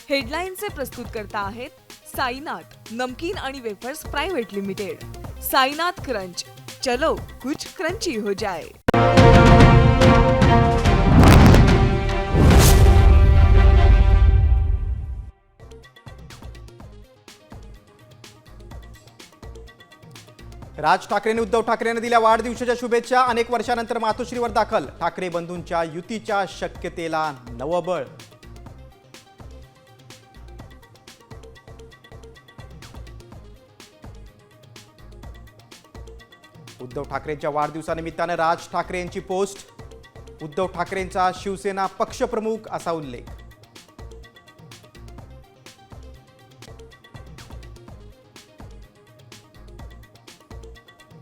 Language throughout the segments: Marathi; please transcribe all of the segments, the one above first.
हेडलाईनचे प्रस्तुतकर्ता आहेत साईनाथ नमकीन आणि wafers private limited. Sainath crunch, चलो कुछ क्रंची हो जाए। राज ठाकरेंनी उद्धव ठाकरेंना दिल्या वाढदिवसाच्या शुभेच्छा। अनेक वर्षानंतर मातोश्रीवर दाखल, ठाकरे बंधूंच्या युतीच्या शक्यतेला नवं बळ। उद्धव ठाकरेंच्या वाढदिवसानिमित्तानं राज ठाकरे यांची पोस्ट। उद्धव ठाकरेंचा शिवसेना पक्षप्रमुख असा उल्लेख।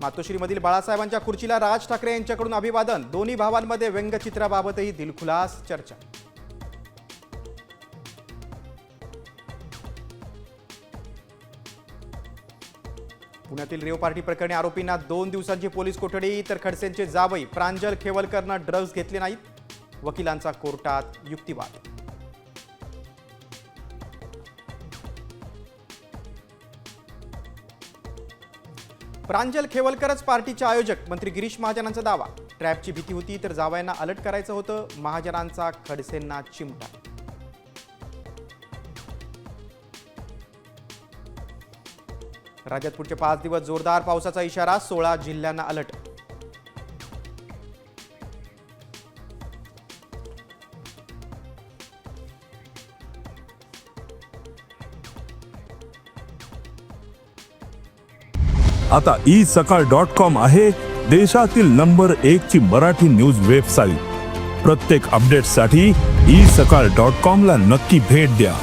मातोश्रीमधील बाळासाहेबांच्या खुर्चीला राज ठाकरे यांच्याकडून अभिवादन। दोन्ही भावांमध्ये व्यंगचित्राबाबतही दिलखुलास चर्चा। पुण्यातील रेव पार्टी प्रकरणी आरोपींना 2 दिवसांची पोलीस कोठडी, तर खडसेंचे जावई प्रांजल खेवलकरनं ड्रग्ज घेतले नाहीत, वकिलांचा कोर्टात युक्तिवाद। प्रांजल खेवलकरच पार्टीचे आयोजक, मंत्री गिरीश महाजनांचा दावा। ट्रॅपची भीती होती तर जावयांना अलर्ट करायचं होतं, महाजनांचा खडसेंना चिमटा। राज्यात पुढचे 5 दिवस जोरदार पावसाचा इशारा, 16 जिल्ह्यांना अलर्ट। आता isakal.com आहे देशातील नंबर 1 ची मराठी न्यूज वेबसाईट। प्रत्येक अपडेटसाठी isakal.com ला नक्की भेट द्या।